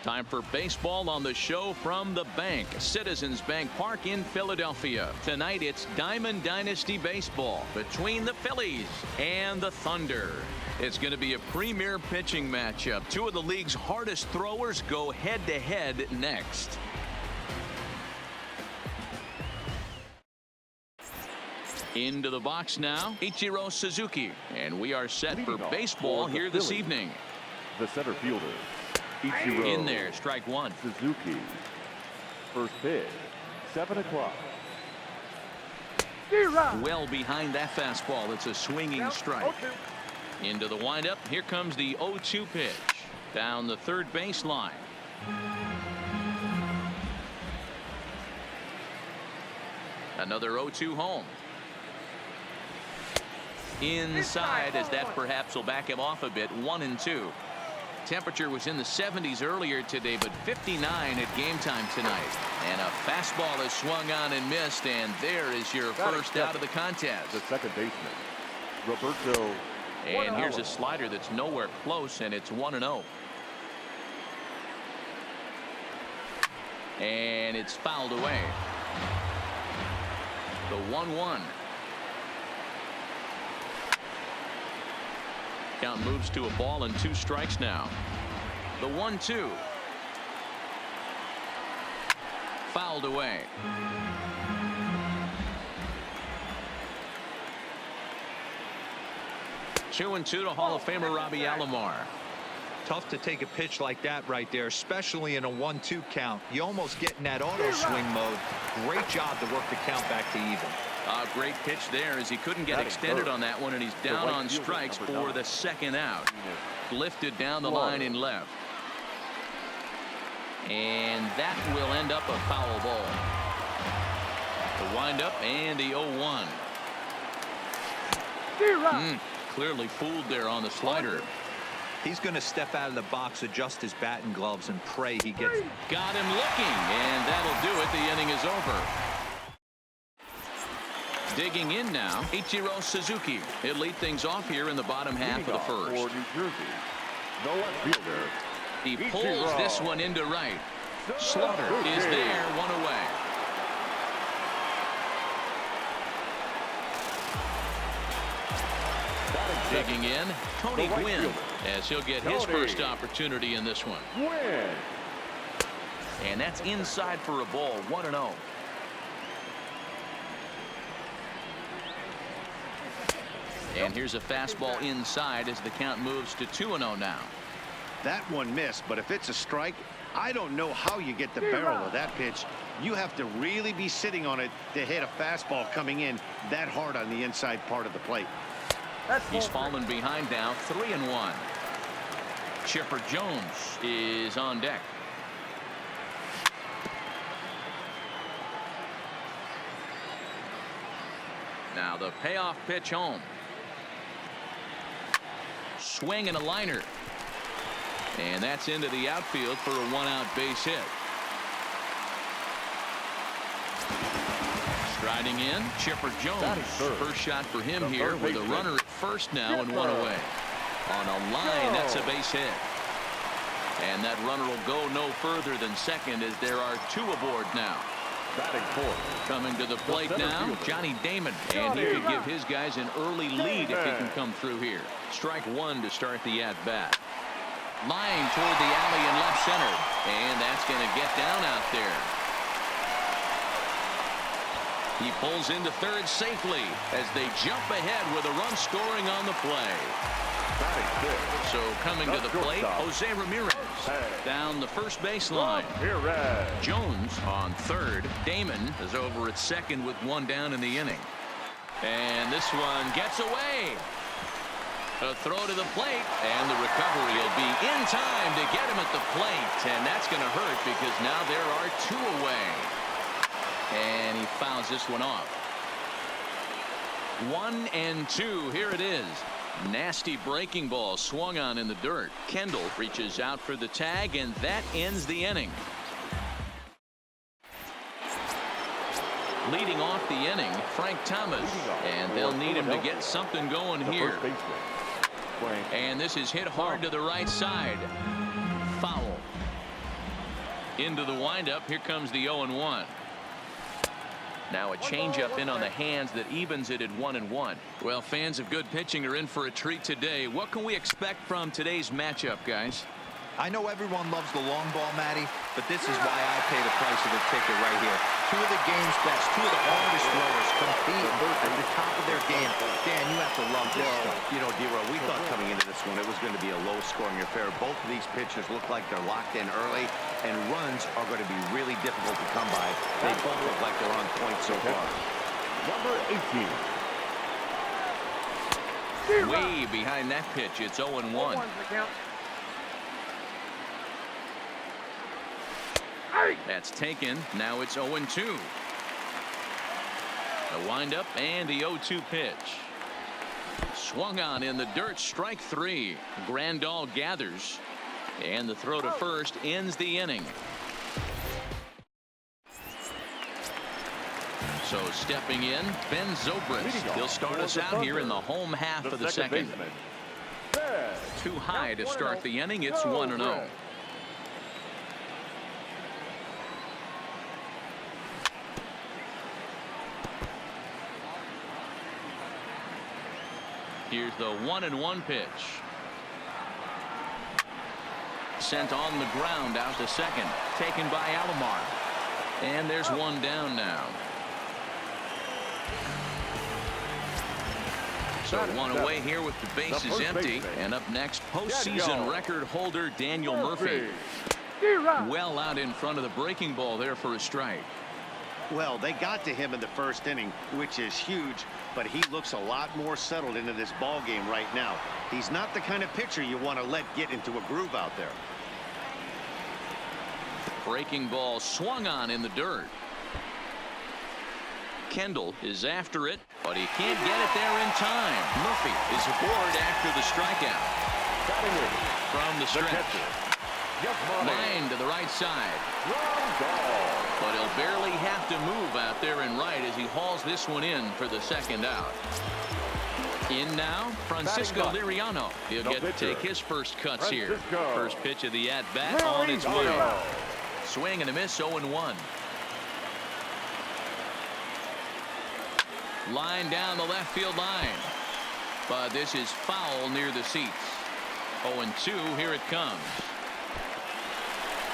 Time for baseball on the show from the bank. Citizens Bank Park in Philadelphia. Tonight it's Diamond Dynasty baseball between the Phillies and the Thunder. It's going to be a premier pitching matchup. Two of the league's hardest throwers go head-to-head next. Into the box now, Ichiro Suzuki. And we are set for baseball here this evening. The center fielder, Ichiro. In there, strike one. Suzuki. First pitch, 7 o'clock. Well behind that fastball. It's a swinging strike. Into the windup. Here comes the 0-2 pitch. Down the third baseline. Another 0-2 home. Inside, as that perhaps will back him off a bit. 1-2. Temperature was in the 70s earlier today, but 59 at game time tonight. And a fastball is swung on and missed, and there is your first out of the contest. The second baseman, Roberto. And here's a slider that's nowhere close, and it's 1-0. And it's fouled away. The 1-1. Count moves to a ball and 2 strikes now. The 1-2. Fouled away. Two and 2 to Hall of Famer Robbie Alomar. Tough to take a pitch like that right there, especially in a 1-2 count. You almost get in that auto swing mode. Great job to work the count back to even. A great pitch there as he couldn't get extended on that one, and he's down on strikes for the second out. Lifted down the line in left. And that will end up a foul ball. The windup and the 0-1. Clearly fooled there on the slider. He's going to step out of the box, adjust his batting gloves, and pray he gets. Got him looking, and that'll do it. The inning is over. Digging in now, Ichiro Suzuki. He'll lead things off here in the bottom half of the first. For New Jersey, the left fielder. He pulls this one into right. Slaughter is there, 1 away. Digging in, Tony Gwynn, as he'll get his first opportunity in this one. And that's inside for a ball, 1-0. And here's a fastball inside as the count moves to 2-0 now. That one missed, but if it's a strike, I don't know how you get the barrel of that pitch. You have to really be sitting on it to hit a fastball coming in that hard on the inside part of the plate. He's fallen behind now, 3-1. Chipper Jones is on deck. Now the payoff pitch home. Swing and a liner. And that's into the outfield for a 1-out base hit. Striding in, Chipper Jones. First shot for him here with a runner at first now and 1 away. On a line, that's a base hit. And that runner will go no further than second as there are 2 aboard now. Coming to the plate now, Johnny Damon, and he could give his guys an early lead if he can come through here. Strike 1 to start the at-bat. Line toward the alley in left center, and that's going to get down out there. He pulls into third safely as they jump ahead with a run scoring on the play. So coming to the plate, Jose Ramirez down the first baseline. Jones on third. Damon is over at second with 1 down in the inning. And this one gets away. A throw to the plate, and the recovery will be in time to get him at the plate. And that's going to hurt because now there are 2 away. And he fouls this one off. 1-2. Here it is. Nasty breaking ball swung on in the dirt. Kendall reaches out for the tag, and that ends the inning. Leading off the inning, Frank Thomas, and they'll need him to get something going here. And this is hit hard to the right side. Foul. Into the windup. Here comes the 0-1. Now a changeup in on the hands that evens it at 1-1. Well, fans of good pitching are in for a treat today. What can we expect from today's matchup, guys? I know everyone loves the long ball, Matty, but this is why I pay the price of a ticket right here. Two of the game's best, two of the hardest throwers compete at the top of their game. Dan, you have to love this stuff. You know, D-Row, we thought coming into this one it was going to be a low-scoring affair. Both of these pitchers look like they're locked in early, and runs are going to be really difficult to come by. They both look like they're on point so far. Number 18. Way behind that pitch. It's 0-1. That's taken. Now it's 0-2. The windup and the 0-2 pitch. Swung on in the dirt. Strike 3. Grandal gathers. And the throw to first ends the inning. So stepping in, Ben Zobrist. He'll start us out here in the home half of the second. Too high to start the inning. It's 1-0. Here's the 1-1 pitch. Sent on the ground out to second. Taken by Alomar. And there's one down now. So one away here with the bases empty. And up next, postseason record holder Daniel Murphy. Well out in front of the breaking ball there for a strike. Well, they got to him in the first inning, which is huge, but he looks a lot more settled into this ball game right now. He's not the kind of pitcher you want to let get into a groove out there. Breaking ball swung on in the dirt. Kendall is after it, but he can't get it there in time. Murphy is aboard after the strikeout. From the stretch. Line to the right side. But he'll barely have to move out there and right as he hauls this one in for the second out. In now, Francisco Liriano. He'll get to take his first cuts here. First pitch of the at-bat on its way. Swing and a miss, 0-1. Line down the left field line. But this is foul near the seats. 0-2, here it comes.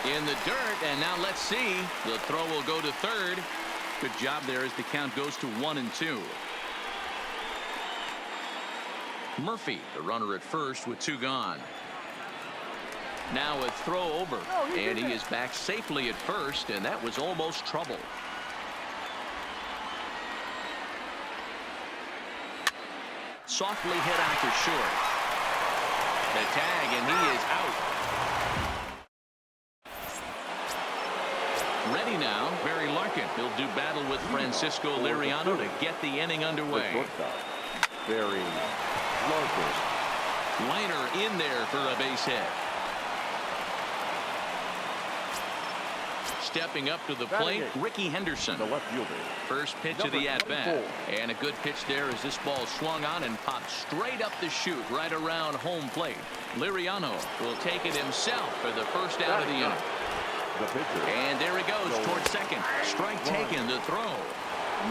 In the dirt, and now let's see. The throw will go to third. Good job there as the count goes to 1-2. Murphy, the runner at first with two gone. Now a throw over, and he is back safely at first, and that was almost trouble. Softly hit out to short. The tag, and he is out. Ready now, Barry Larkin. He'll do battle with Francisco Liriano to get the inning underway. Barry Larkin. Liner in there for a base hit. Stepping up to the plate, Ricky Henderson. The left fielder. First pitch of the at-bat. And a good pitch there as this ball swung on and popped straight up the chute right around home plate. Liriano will take it himself for the first out of the inning. And there he goes towards second. Strike taken, the throw.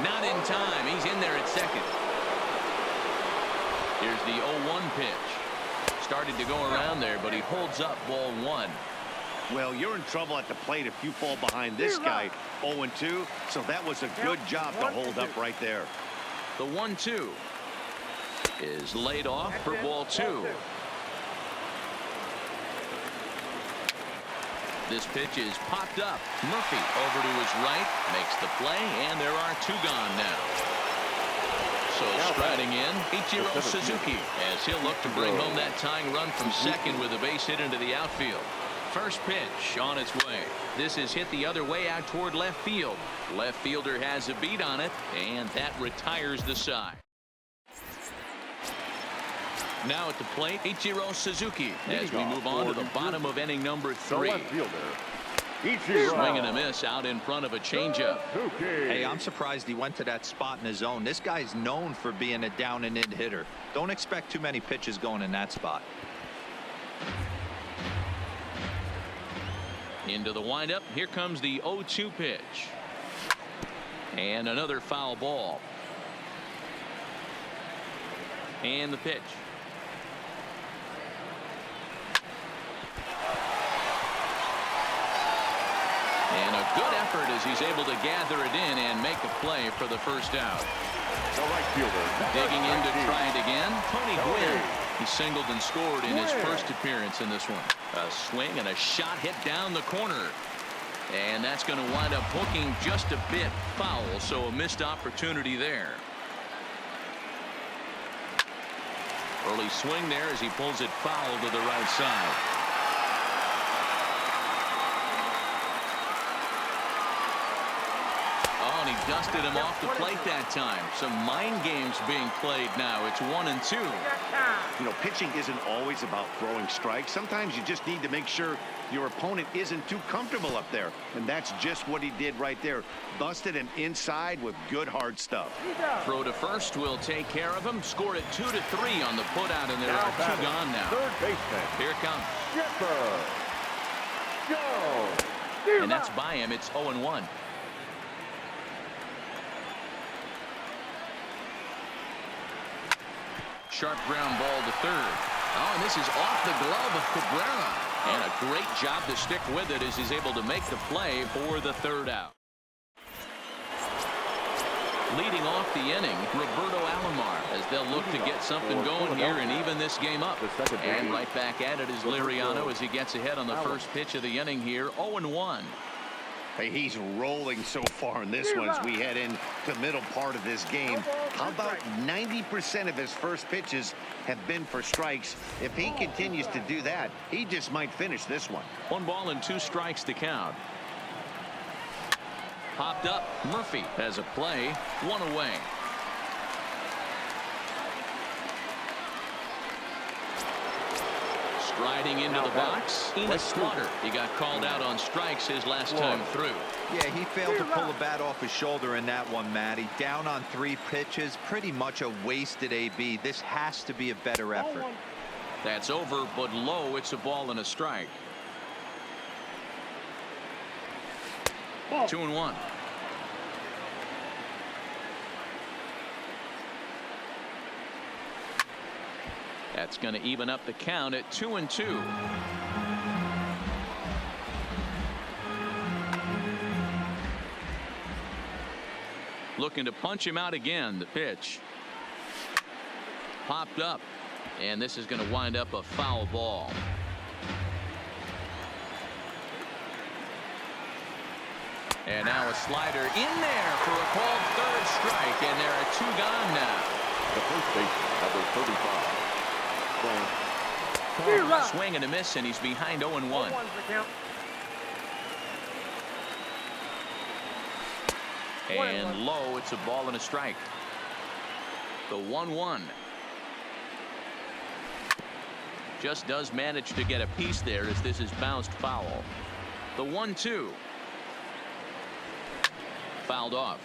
Not in time. He's in there at second. Here's the 0-1 pitch. Started to go around there, but he holds up ball one. Well, you're in trouble at the plate if you fall behind this guy. 0-2, so that was a good job to hold up right there. The 1-2 is laid off for ball two. This pitch is popped up. Murphy over to his right, makes the play, and there are two gone now. So striding in, Ichiro Suzuki, as he'll look to bring home that tying run from second with a base hit into the outfield. First pitch on its way. This is hit the other way out toward left field. Left fielder has a beat on it, and that retires the side. Now at the plate, Ichiro Suzuki as we move on to the bottom of inning number 3. Swing and a miss out in front of a changeup. Hey, I'm surprised he went to that spot in his zone. This guy's known for being a down and in hitter. Don't expect too many pitches going in that spot. Into the windup. Here comes the 0-2 pitch. And another foul ball. And the pitch. And a good effort as he's able to gather it in and make a play for the first out. The right fielder. Digging in to try it again. Tony Gwynn. He singled and scored in his first appearance in this one. A swing and a shot hit down the corner. And that's going to wind up hooking just a bit foul. So a missed opportunity there. Early swing there as he pulls it foul to the right side. Oh, and he dusted him off the plate that time. Some mind games being played now. It's 1-2. You know, pitching isn't always about throwing strikes. Sometimes you just need to make sure your opponent isn't too comfortable up there. And that's just what he did right there. Busted him inside with good hard stuff. Throw to first will take care of him. Scored it 2-3 on the putout, and there are two gone now. Third baseman. Here it comes. Skipper. Go. And that's by him. It's 0-1. Sharp ground ball to third. Oh, and this is off the glove of Cabrera. And a great job to stick with it as he's able to make the play for the third out. Leading off the inning, Roberto Alomar, as they'll look to get something going here and even this game up. And right back at it is Liriano as he gets ahead on the first pitch of the inning here. 0-1. Hey, he's rolling so far in this one as we head into the middle part of this game. How about 90% of his first pitches have been for strikes? If he continues to do that, he just might finish this one. 1 ball and 2 strikes to count. Popped up. Murphy has a play. 1 away. Striding into the box, Enos Slaughter. He got called out on strikes his last time through. Yeah, he failed to pull the bat off his shoulder in that one, Matty. Down on 3 pitches, pretty much a wasted AB. This has to be a better effort. That's over, but low. It's a ball and a strike. 2-1. That's going to even up the count at 2-2. Looking to punch him out again. The pitch popped up, and this is going to wind up a foul ball. And now a slider in there for a called third strike, and there are 2 gone now. The first baseman, number 35. Swing and a miss, and he's behind 0-1. And low, it's a ball and a strike. The 1-1. Just does manage to get a piece there as this is bounced foul. The 1-2. Fouled off.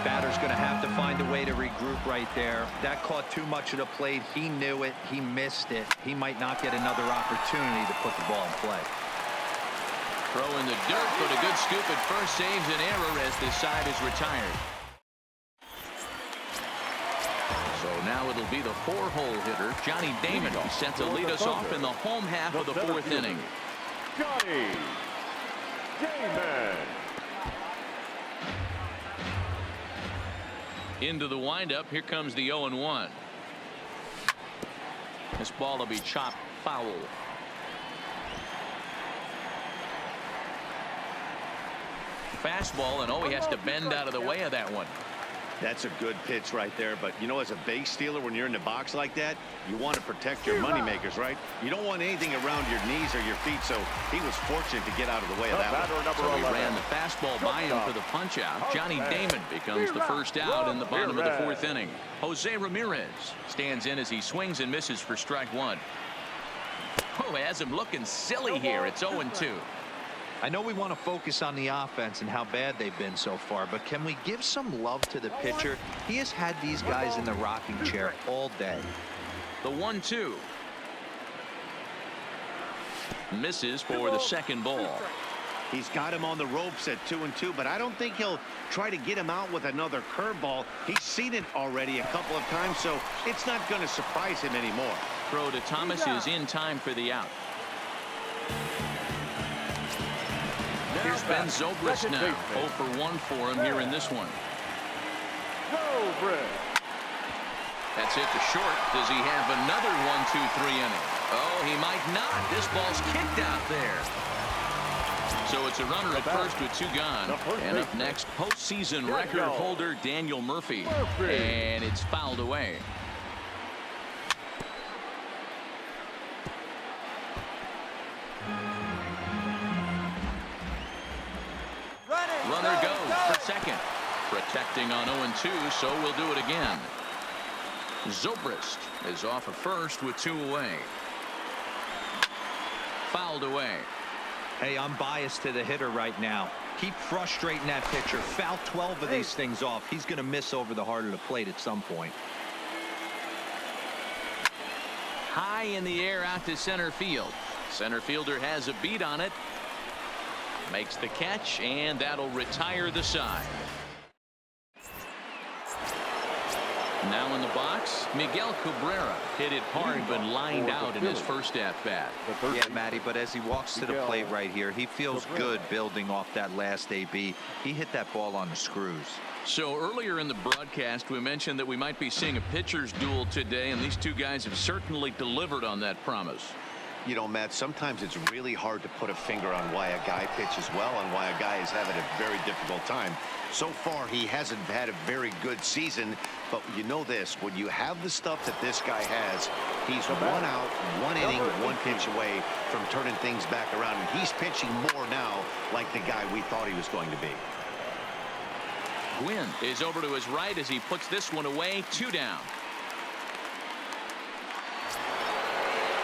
Batter's going to have to find a way to regroup right there. That caught too much of the plate. He knew it. He missed it. He might not get another opportunity to put the ball in play. Throw in the dirt, but a good scoop at first saves an error as this side is retired. So now it'll be the 4-hole hitter, Johnny Damon, set to lead us off in the home half of the 4th inning. Johnny Damon. Into the windup. Here comes the 0-1. This ball will be chopped foul. Fastball, and he has to bend out of the way of that one. That's a good pitch right there. But, you know, as a base stealer, when you're in the box like that, you want to protect your moneymakers, right? You don't want anything around your knees or your feet, so he was fortunate to get out of the way of that one. So he ran the fastball by him for the punch-out. Johnny Damon becomes the first out in the bottom of the 4th inning. Jose Ramirez stands in as he swings and misses for strike 1. Oh, has him looking silly here. It's 0-2. I know we want to focus on the offense and how bad they've been so far, but can we give some love to the pitcher? He has had these guys in the rocking chair all day. The 1-2. Misses for the second ball. He's got him on the ropes at 2-2, but I don't think he'll try to get him out with another curveball. He's seen it already a couple of times, so it's not going to surprise him anymore. Throw to Thomas is in time for the out. Here's Ben Zobrist now. 0 for 1 for him here in this one. That's it to short. Does he have another 1-2-3 inning? Oh, he might not. This ball's kicked out there. So it's a runner at first with 2 gone. And up next, postseason record holder Daniel Murphy. And it's fouled away. Runner goes for second. Protecting on 0-2, so we'll do it again. Zobrist is off at first with 2 away. Fouled away. Hey, I'm biased to the hitter right now. Keep frustrating that pitcher. Foul 12 of these things off. He's going to miss over the heart of the plate at some point. High in the air out to center field. Center fielder has a beat on it. Makes the catch, and that'll retire the side. Now in the box, Miguel Cabrera hit it hard but lined out in his first at-bat. Yeah, Matty, but as he walks to the plate right here, he feels good building off that last AB. He hit that ball on the screws. So earlier in the broadcast, we mentioned that we might be seeing a pitcher's duel today, and these 2 guys have certainly delivered on that promise. You know, Matt, sometimes it's really hard to put a finger on why a guy pitches well and why a guy is having a very difficult time. So far, he hasn't had a very good season, but you know this, when you have the stuff that this guy has, he's 1 out, 1 inning, 1 pitch away from turning things back around, and he's pitching more now like the guy we thought he was going to be. Gwynn is over to his right as he puts this one away. 2 down.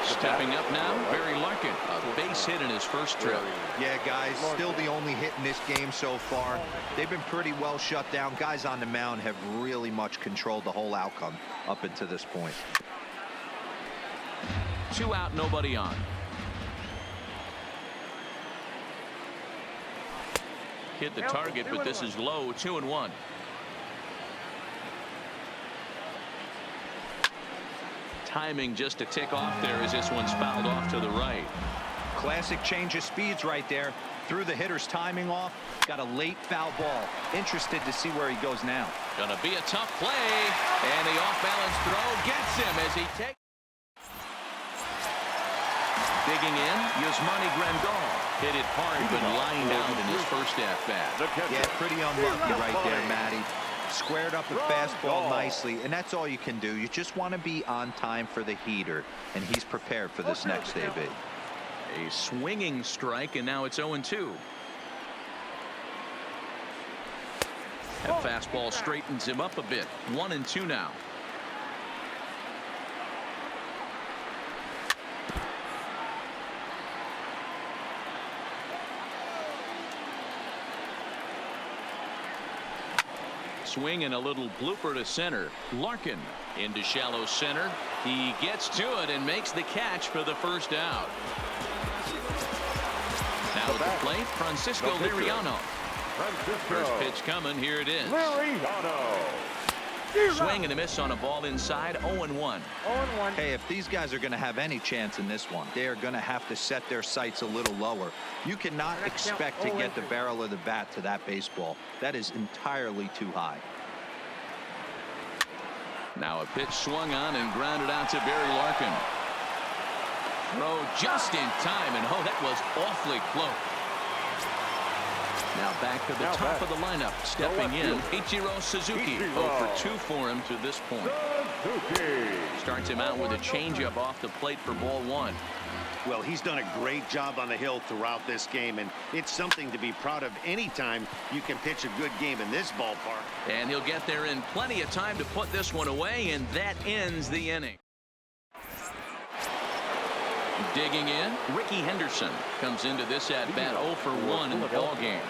Stepping up now, Barry Larkin, a base hit in his first trip. Yeah, guys, still the only hit in this game so far. They've been pretty well shut down. Guys on the mound have really much controlled the whole outcome up until this point. 2 out, nobody on. Hit the target, but this is low. 2-1. Timing just a tick off there as this one's fouled off to the right. Classic change of speeds right there. Threw the hitter's timing off. Got a late foul ball. Interested to see where he goes now. Gonna be a tough play. And the off-balance throw gets him as he takes. Digging in, Yasmani Grandal. Hit it hard but lined out in his first at-bat. Yeah, pretty unlucky right there, Matty. Squared up the fastball nicely, and that's all you can do. You just want to be on time for the heater, and he's prepared for this next AB. A swinging strike, and now it's 0-2. That fastball straightens him up a bit. 1-2 now. Swing and a little blooper to center. Larkin into shallow center. He gets to it and makes the catch for the first out. Now at the plate, Francisco Liriano. First pitch coming. Here it is. Swing and a miss on a ball inside. 0-1. Hey, if these guys are going to have any chance in this one, they are going to have to set their sights a little lower. You cannot expect to get the barrel of the bat to that baseball. That is entirely too high. Now a pitch swung on and grounded out to Barry Larkin. Throw just in time, and oh, that was awfully close. Now back to the top of the lineup. Stepping in, Ichiro Suzuki. 0 for 2 for him to this point. Starts him out with a changeup off the plate for ball 1. Well, he's done a great job on the hill throughout this game, and it's something to be proud of anytime you can pitch a good game in this ballpark. And he'll get there in plenty of time to put this one away, and that ends the inning. Digging in, Ricky Henderson comes into this at-bat 0 for 1 in the ball game.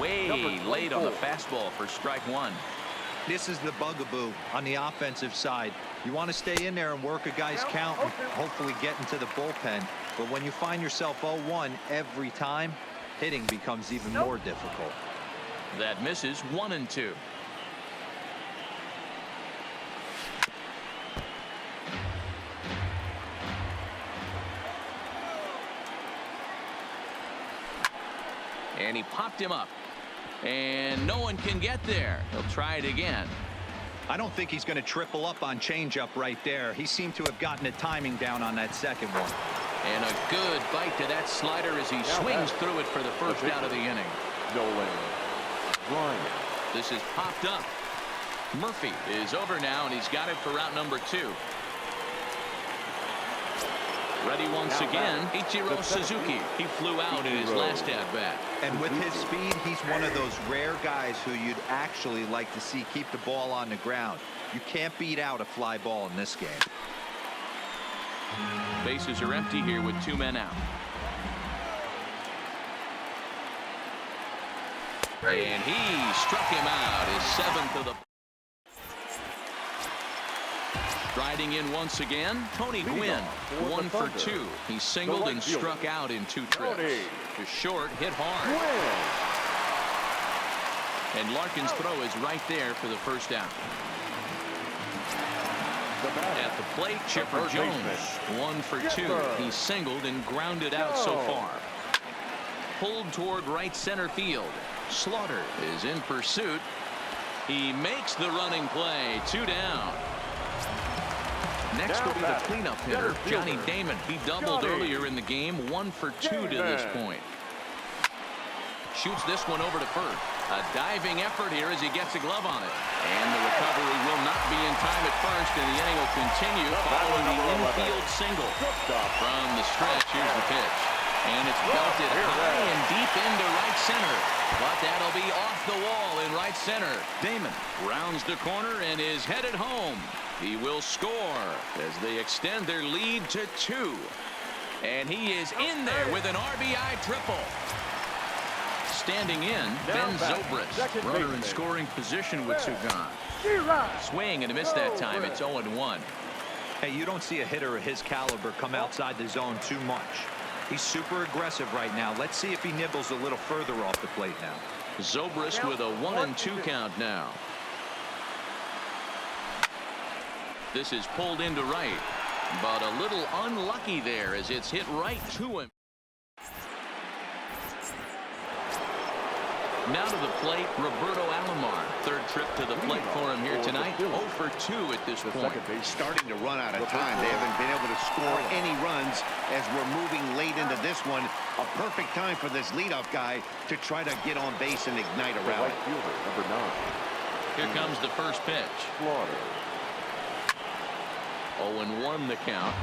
Way late on the fastball for strike 1. This is the bugaboo on the offensive side. You want to stay in there and work a guy's count and hopefully get into the bullpen. But when you find yourself 0-1 every time, hitting becomes even more difficult. That misses 1-2. And he popped him up. And no one can get there. He'll try it again. I don't think he's going to triple up on changeup right there. He seemed to have gotten the timing down on that second one. And a good bite to that slider as he swings through it for the first out of the inning. This is popped up. Murphy is over now, and he's got it for route number 2. Ready once again, Ichiro Suzuki. He flew out in his last at-bat. And with his speed, he's one of those rare guys who you'd actually like to see keep the ball on the ground. You can't beat out a fly ball in this game. Bases are empty here with 2 men out. And he struck him out, his 7th of the... Striding in once again, Tony Gwynn, 1 for 2. He singled and struck out in 2 trips. To short, hit hard. And Larkin's throw is right there for the first out. At the plate, Chipper Jones, 1 for 2. He singled and grounded out so far. Pulled toward right center field. Slaughter is in pursuit. He makes the running play. 2 down. Next will be the cleanup hitter, Johnny Damon. He doubled earlier in the game, 1 for 2 to this point. Shoots this one over to first. A diving effort here as he gets a glove on it. And the recovery will not be in time at first, and the inning will continue following the infield single. From the stretch, here's the pitch. And it's belted high and deep into right center. But that'll be off the wall in right center. Damon rounds the corner and is headed home. He will score as they extend their lead to 2. And he is in there with an RBI triple. Standing in, Ben Zobrist, runner in scoring position with Sugan. Swing and a miss that time. It's 0-1. Hey, you don't see a hitter of his caliber come outside the zone too much. He's super aggressive right now. Let's see if he nibbles a little further off the plate now. Zobrist with a 1-2 count now. This is pulled into right, but a little unlucky there as it's hit right to him. Now to the plate, Roberto Alomar. 3rd trip to the plate for him here tonight. 0 for 2 at this point. Starting to run out of time. They haven't been able to score any runs as we're moving late into this one. A perfect time for this leadoff guy to try to get on base and ignite a rally. Number 9. Here comes the first pitch. 0-1 the count.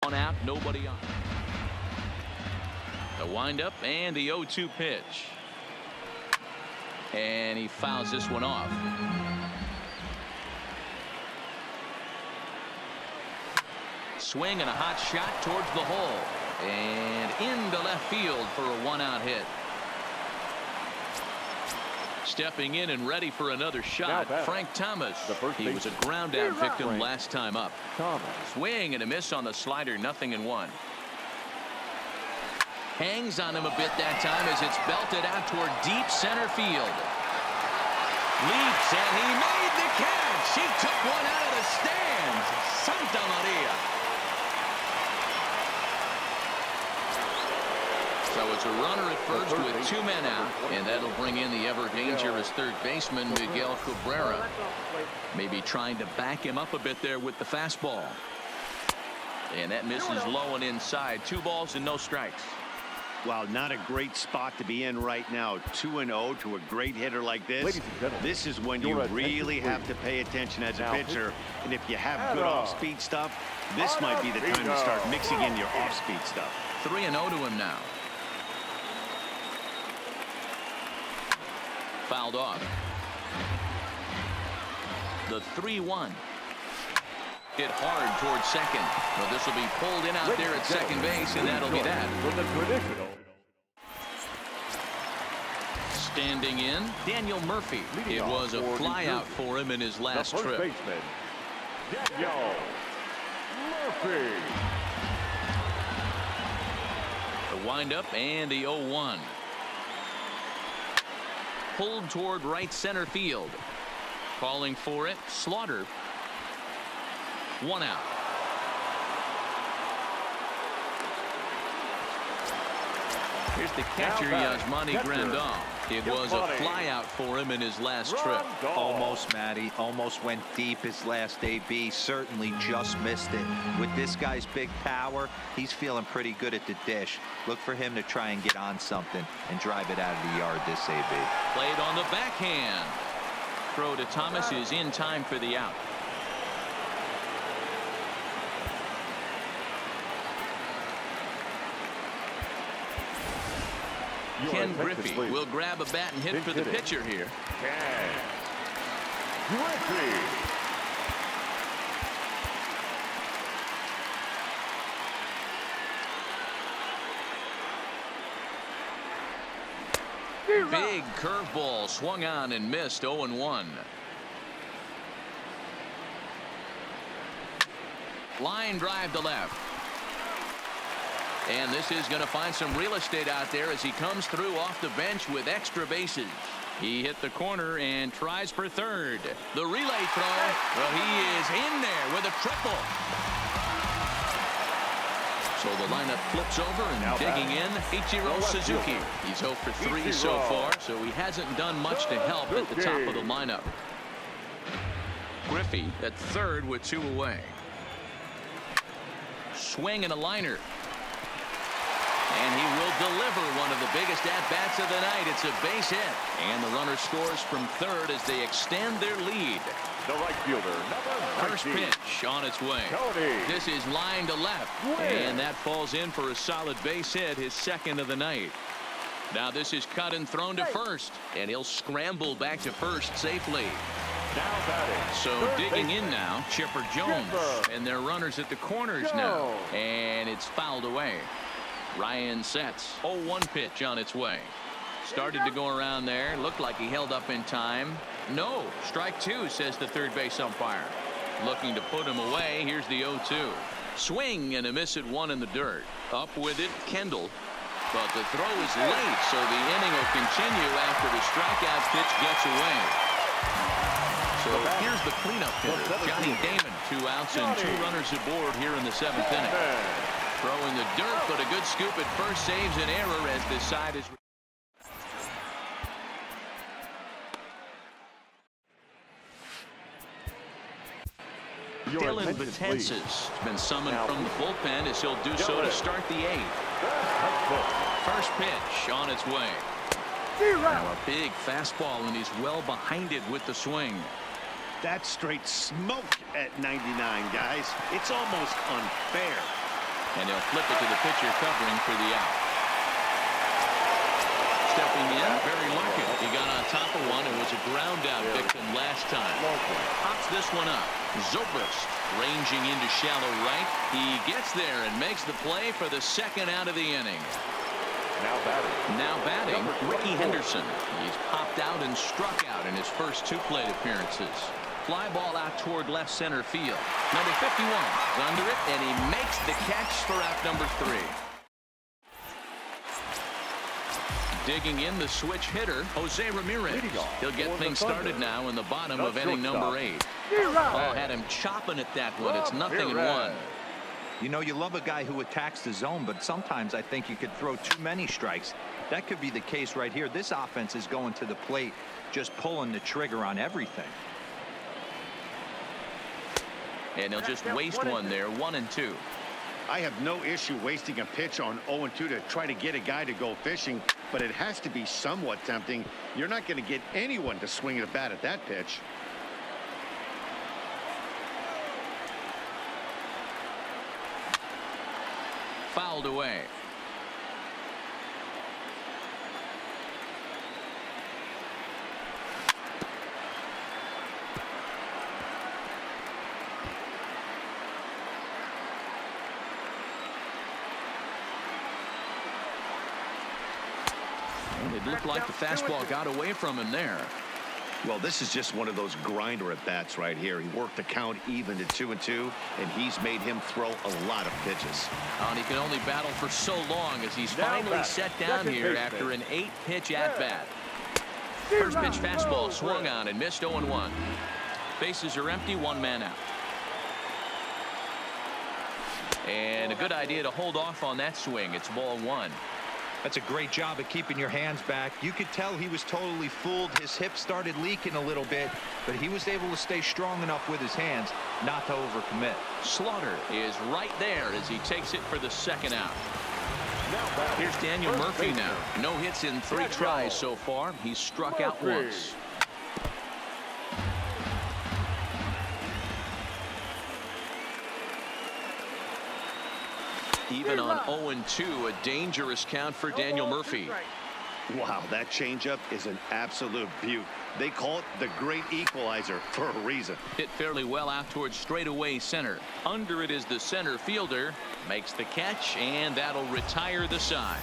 One out, nobody on. The windup and the 0-2 pitch. And he fouls this one off. Swing and a hot shot towards the hole. And into left field for a 1-out hit. Stepping in and ready for another shot, Frank Thomas. He was a ground out victim last time up. Swing and a miss on the slider, 0-1. Hangs on him a bit that time as it's belted out toward deep center field. Leaps and he made the catch. He took one out of the stands. Santa Maria. So it's a runner at first with 2 men out, and that'll bring in the ever dangerous 3rd baseman Miguel Cabrera. Maybe trying to back him up a bit there with the fastball. And that misses low and inside. 2 balls and no strikes. Well, not a great spot to be in right now. 2-0 to a great hitter like this. This is when you really have to pay attention as a pitcher. And if you have good off-speed stuff, this might be the time to start mixing in your off-speed stuff. 3-0 to him now. Fouled off. The 3-1. Hit hard towards second. Well, this will be pulled in out there at second base, and that'll be that. With the traditional. Standing in, Daniel Murphy. It was a flyout for him in his last the first trip. baseman, Daniel Murphy. The windup and the 0-1. Pulled toward right center field. Calling for it, Slaughter. 1 out. Here's the catcher, Yasmani Grandal. It was a flyout for him in his last trip. Almost, Matty. Almost went deep his last AB. Certainly just missed it. With this guy's big power, he's feeling pretty good at the dish. Look for him to try and get on something and drive it out of the yard this AB. Played on the backhand. Throw to Thomas is in time for the out. Ken Griffey will grab a bat and hit for the pitcher here. Ken Griffey. Big curveball swung on and missed. 0-1. Line drive to left. And this is going to find some real estate out there as he comes through off the bench with extra bases. He hit the corner and tries for third. The relay throw. Well, he is in there with a triple. So the lineup flips over and Now digging in, Ichiro Suzuki. He's 0 for 3 so far, so he hasn't done much to help at the top of the lineup. Griffey at third with 2 away. Swing and a liner. And he will deliver one of the biggest at-bats of the night. It's a base hit. And the runner scores from third as they extend their lead. The right fielder, number 19. First pitch on its way. Tony. This is line to left. And that falls in for a solid base hit, his second of the night. Now this is cut and thrown to first. And he'll scramble back to first safely. Now batting. So Third digging baseman. in now, Chipper Jones. Chipper. And their runners at the corners now. And it's fouled away. Ryan sets. 0-1 pitch on its way. Started to go around there. Looked like he held up in time. No. Strike 2, says the third base umpire. Looking to put him away. Here's the 0-2. Swing and a miss at 1 in the dirt. Up with it, Kendall. But the throw is late, so the inning will continue after the strikeout pitch gets away. So here's the cleanup hitter, Johnny Damon. 2 outs and 2 runners aboard here in the 7th inning. Throw in the dirt, but a good scoop at first saves an error as this side is. Dylan Betances has been summoned from the bullpen as he'll do so to start the 8th. First pitch on its way. Now a big fastball, and he's well behind it with the swing. That's straight smoke at 99, guys. It's almost unfair. And he'll flip it to the pitcher covering for the out. Stepping in, Barry Larkin. He got on top of one and was a ground out victim last time. Pops this one up. Zobrist ranging into shallow right. He gets there and makes the play for the second out of the inning. Now batting, Ricky Henderson. He's popped out and struck out in his first 2 plate appearances. Fly ball out toward left center field. Number 51 is under it, and he makes the catch for out number 3. Digging in the switch hitter, Jose Ramirez. He'll get things started now in the bottom of inning number 8. Oh, had him chopping at that one. It's 0-1. You know, you love a guy who attacks the zone, but sometimes I think you could throw too many strikes. That could be the case right here. This offense is going to the plate, just pulling the trigger on everything. And he'll just waste one there, 1-2. I have no issue wasting a pitch on 0-2 to try to get a guy to go fishing, but it has to be somewhat tempting. You're not going to get anyone to swing at a bat at that pitch. Fouled away. It looked like the fastball got away from him there. Well, this is just one of those grinder at bats right here. He worked the count even to 2-2, and he's made him throw a lot of pitches. And he can only battle for so long as he's finally set down here after an 8-pitch at-bat. First pitch fastball swung on and missed 0-1. Bases are empty, 1 man out. And a good idea to hold off on that swing. It's ball 1. That's a great job of keeping your hands back. You could tell he was totally fooled. His hip started leaking a little bit, but he was able to stay strong enough with his hands not to overcommit. Slaughter is right there as he takes it for the second out. Here's Daniel Murphy now. No hits in 3 tries so far. He's struck out once. Even on 0-2, a dangerous count for Daniel Murphy. Wow, that changeup is an absolute beaut. They call it the great equalizer for a reason. Hit fairly well out towards straightaway center. Under it is the center fielder. Makes the catch, and that'll retire the side.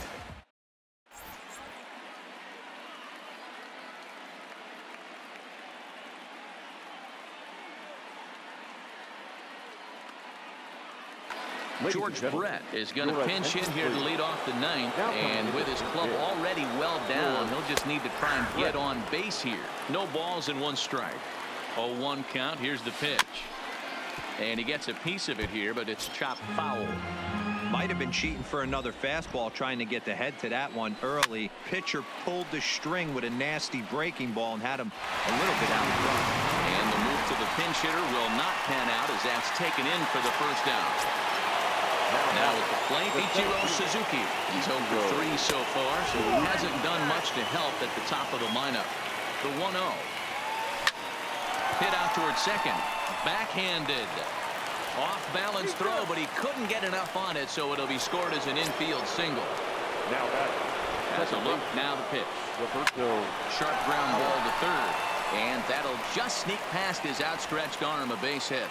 George Brett is going to pinch in here to lead off the 9th, and with his club already well down, he'll just need to try and get on base here. No balls and 1 strike. 0-1 count. Here's the pitch. And he gets a piece of it here, but it's chopped foul. Might have been cheating for another fastball, trying to get the head to that one early. Pitcher pulled the string with a nasty breaking ball and had him a little bit out in front. And the move to the pinch hitter will not pan out as that's taken in for the first out. Now at the plate, Ichiro Suzuki. He's 0 for 3 so far, so he hasn't done much to help at the top of the lineup. The 1-0. Hit out towards second. Backhanded. Off-balance throw, but he couldn't get enough on it, so it'll be scored as an infield single. Now that. That's a look. Now the pitch. Sharp ground ball to third. And that'll just sneak past his outstretched arm, a base hit.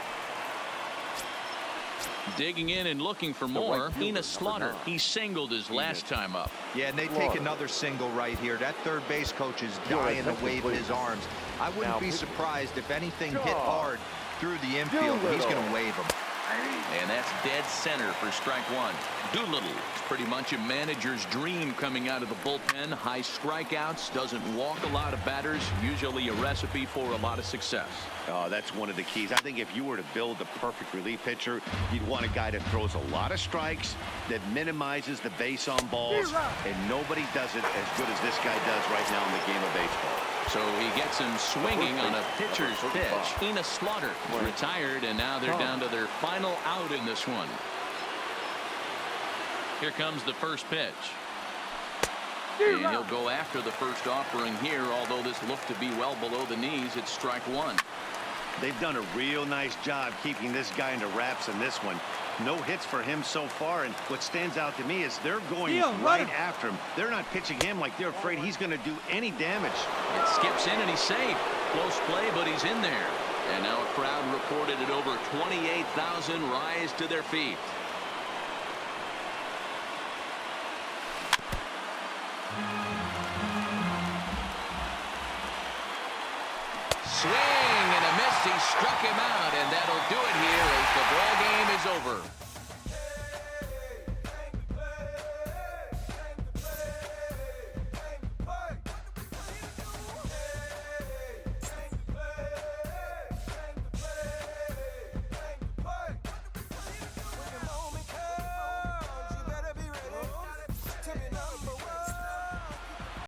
Digging in and looking for more. Enos Slaughter. He singled his last time up. Yeah, and they take another single right here. That third base coach is dying to wave his arms. I wouldn't be surprised if anything hit hard through the infield. He's going to wave them. And that's dead center for strike 1. Doolittle. It's pretty much a manager's dream coming out of the bullpen. High strikeouts. Doesn't walk a lot of batters. Usually a recipe for a lot of success. Oh, that's one of the keys. I think if you were to build the perfect relief pitcher, you'd want a guy that throws a lot of strikes, that minimizes the base on balls, and nobody does it as good as this guy does right now in the game of baseball. So he gets him swinging on a pitcher's pitch. Enos Slaughter retired, and now they're down to their final out in this one. Here comes the first pitch. And he'll go after the first offering here, although this looked to be well below the knees. It's strike 1. They've done a real nice job keeping this guy into wraps in this one. No hits for him so far, and what stands out to me is they're going right after him. They're not pitching him like they're afraid he's going to do any damage. It skips in and he's safe. Close play, but he's in there. And now a crowd reported at over 28,000 rise to their feet. Swing and a miss. He struck him out, and that'll do it here as the ball game is over.